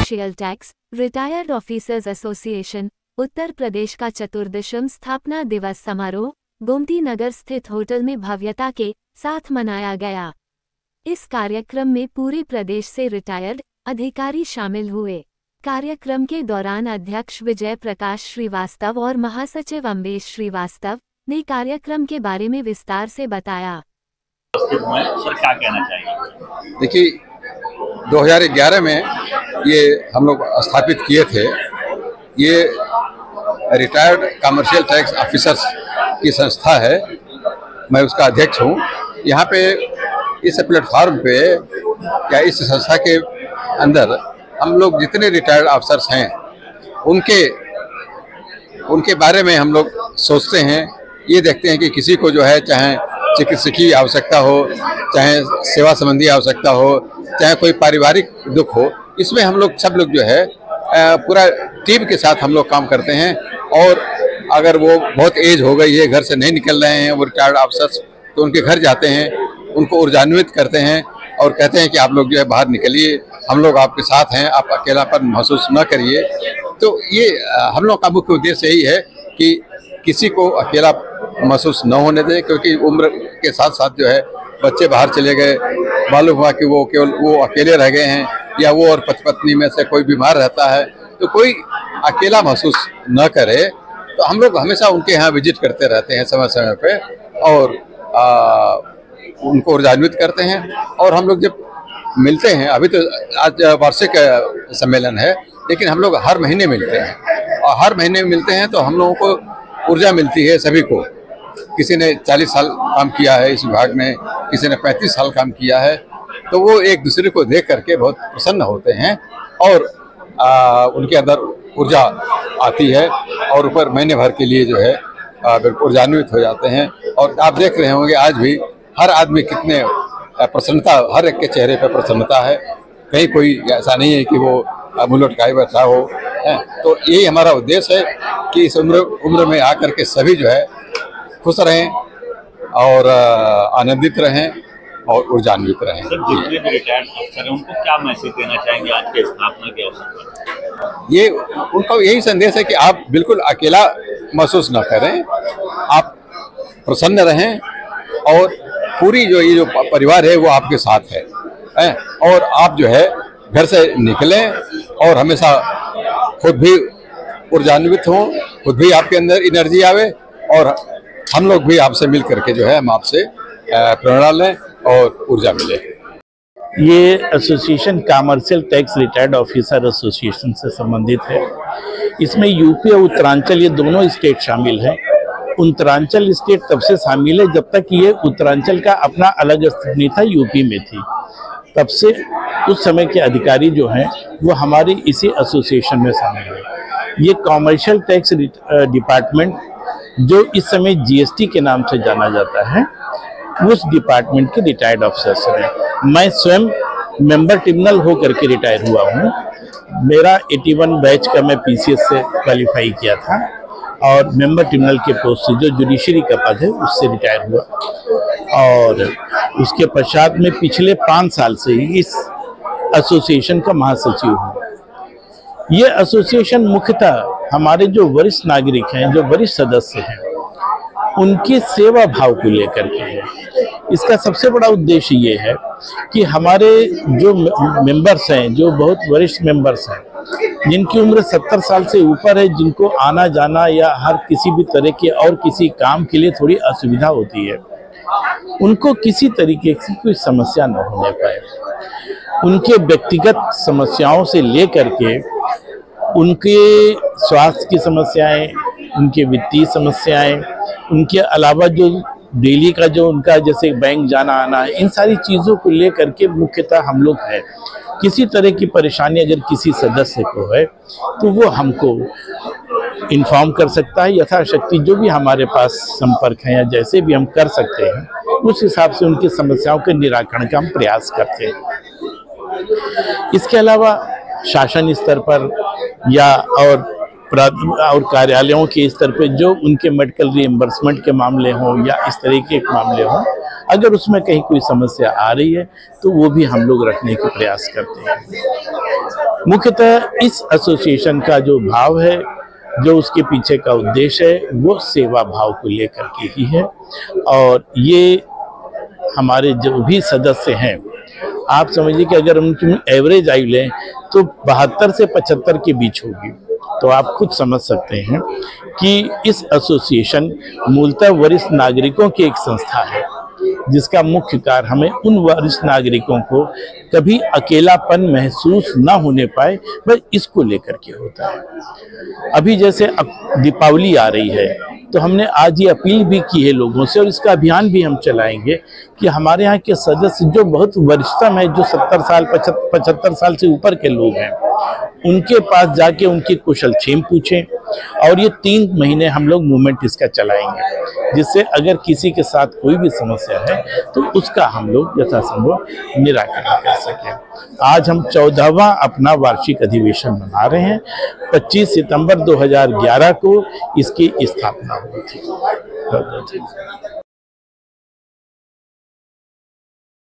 Commercial tax retired officers association Uttar Pradesh का 14वां स्थापना दिवस समारोह गोमती नगर स्थित होटल में भव्यता के साथ मनाया गया। इस कार्यक्रम में पूरे प्रदेश से रिटायर्ड अधिकारी शामिल हुए। कार्यक्रम के दौरान अध्यक्ष विजय प्रकाश श्रीवास्तव और महासचिव अम्बेश श्रीवास्तव ने कार्यक्रम के बारे में विस्तार से बताया। सर क्या कहना चाहिए? देखिए, 2011 में ये हम लोग स्थापित किए थे। ये रिटायर्ड कमर्शियल टैक्स ऑफिसर्स की संस्था है, मैं उसका अध्यक्ष हूँ। यहाँ पे इस प्लेटफॉर्म पे या इस संस्था के अंदर हम लोग जितने रिटायर्ड ऑफिसर्स हैं उनके बारे में हम लोग सोचते हैं। ये देखते हैं कि किसी को जो है चाहे चिकित्सकीय आवश्यकता हो, चाहे सेवा संबंधी आवश्यकता हो, चाहे कोई पारिवारिक दुख हो, इसमें हम लोग सब लोग जो है पूरा टीम के साथ हम लोग काम करते हैं। और अगर वो बहुत एज हो गई है, घर से नहीं निकल रहे हैं वो रिटायर्ड ऑफिसर्स, तो उनके घर जाते हैं, उनको ऊर्जान्वित करते हैं और कहते हैं कि आप लोग जो है बाहर निकलिए, हम लोग आपके साथ हैं, आप अकेलापन महसूस न करिए। तो ये हम लोग का मुख्य उद्देश्य यही है कि किसी को अकेला महसूस न होने दें, क्योंकि उम्र के साथ साथ जो है बच्चे बाहर चले गए, मालूम हुआ कि वो केवल वो अकेले रह गए हैं, या वो और पति पत्नी में से कोई बीमार रहता है, तो कोई अकेला महसूस न करे। तो हम लोग हमेशा उनके यहाँ विजिट करते रहते हैं समय समय पे, और उनको ऊर्जान्वित करते हैं। और हम लोग जब मिलते हैं, अभी तो आज वार्षिक सम्मेलन है, लेकिन हम लोग हर महीने मिलते हैं, और हर महीने मिलते हैं तो हम लोगों को ऊर्जा मिलती है सभी को। किसी ने 40 साल काम किया है इस विभाग में, किसी ने 35 साल काम किया है, तो वो एक दूसरे को देख करके बहुत प्रसन्न होते हैं और उनके अंदर ऊर्जा आती है, और ऊपर महीने भर के लिए जो है ऊर्जान्वित हो जाते हैं। और आप देख रहे होंगे आज भी हर आदमी कितने प्रसन्नता, हर एक के चेहरे पर प्रसन्नता है। कहीं कोई ऐसा नहीं है कि वो मुँह लटकाए बैठा हो है। तो यही हमारा उद्देश्य है कि इस उम्र में आकर के सभी जो है खुश रहें और आनंदित रहें और ऊर्जान्वित रहें। सर, जितने भी रिटायर्ड अफसर हैं उनको क्या मैसेज देना चाहेंगे आज के स्थापना के अवसर पर? ये उनका यही संदेश है कि आप बिल्कुल अकेला महसूस न करें, आप प्रसन्न रहें, और पूरी जो परिवार है वो आपके साथ है। और आप जो है घर से निकलें और हमेशा खुद भी ऊर्जान्वित हों, खुद भी आपके अंदर एनर्जी आवे, और हम लोग भी आपसे मिल करके जो है हम आपसे प्रेरणा लें और ऊर्जा मिले। ये association commercial tax retired officer association से संबंधित है। इसमें यूपी और उत्तरांचल ये दोनों स्टेट शामिल हैं। उत्तरांचल स्टेट तब से शामिल है जब तक ये उत्तरांचल का अपना अलग अस्तित्व नहीं था, यूपी में थी। तब से उस समय के अधिकारी जो हैं वो हमारे इसी एसोसिएशन में शामिल है। ये कॉमर्शियल टैक्स डिपार्टमेंट जो इस समय जीएसटी के नाम से जाना जाता है, उस डिपार्टमेंट के रिटायर्ड ऑफिसर्स हैं। मैं स्वयं मेंबर ट्रिब्यूनल होकर के रिटायर हुआ हूँ। मेरा 81 बैच का मैं पीसीएस से क्वालिफाई किया था, और मेंबर ट्रिब्यूनल के पोस्ट से जो जुडिशरी का पद है उससे रिटायर हुआ। और उसके पश्चात में पिछले 5 साल से इस एसोसिएशन का महासचिव हूँ। ये एसोसिएशन मुख्यतः हमारे जो वरिष्ठ नागरिक हैं, जो वरिष्ठ सदस्य हैं, उनके सेवा भाव को लेकर के है। इसका सबसे बड़ा उद्देश्य ये है कि हमारे जो मेंबर्स हैं, जो बहुत वरिष्ठ मेंबर्स हैं, जिनकी उम्र 70 साल से ऊपर है, जिनको आना जाना या हर किसी भी तरह के और किसी काम के लिए थोड़ी असुविधा होती है, उनको किसी तरीके की कोई समस्या न होने पाए। उनके व्यक्तिगत समस्याओं से लेकर के उनके स्वास्थ्य की समस्याएं, उनके वित्तीय समस्याएं, उनके अलावा जो डेली का जो उनका जैसे बैंक जाना आना है, इन सारी चीज़ों को लेकर के मुख्यतः हम लोग हैं। किसी तरह की परेशानी अगर किसी सदस्य को है तो वो हमको इन्फॉर्म कर सकता है। यथाशक्ति जो भी हमारे पास संपर्क है या जैसे भी हम कर सकते हैं, उस हिसाब से उनकी समस्याओं के निराकरण का हम प्रयास करते हैं। इसके अलावा शासन स्तर पर या और कार्यालयों के स्तर पे जो उनके मेडिकल रिएम्बर्समेंट के मामले हों या इस तरीके के मामले हों, अगर उसमें कहीं कोई समस्या आ रही है तो वो भी हम लोग रखने के प्रयास करते हैं। मुख्यतः इस एसोसिएशन का जो भाव है, जो उसके पीछे का उद्देश्य है, वो सेवा भाव को लेकर के ही है। और ये हमारे जो भी सदस्य हैं, आप समझिए कि अगर उनकी एवरेज आयु लें तो 72 से 75 के बीच होगी। तो आप खुद समझ सकते हैं कि इस एसोसिएशन मूलतः वरिष्ठ नागरिकों की एक संस्था है, जिसका मुख्य कार्य हमें उन वरिष्ठ नागरिकों को कभी अकेलापन महसूस ना होने पाए, बस इसको लेकर के होता है। अभी जैसे दीपावली आ रही है, तो हमने आज ये अपील भी की है लोगों से, और इसका अभियान भी हम चलाएंगे कि हमारे यहाँ के सदस्य जो बहुत वरिष्ठतम है, जो 70 साल 75 साल से ऊपर के लोग हैं, उनके पास जाके उनकी कुशलक्षेम पूछें। और ये 3 महीने हम लोग मूवमेंट इसका चलाएंगे, जिससे अगर किसी के साथ कोई भी समस्या है तो उसका हम लोग यथासंभव निराकरण कर सकें। आज हम 14वां अपना वार्षिक अधिवेशन मना रहे हैं। 25 सितंबर 2011 को इसकी स्थापना हुई थी।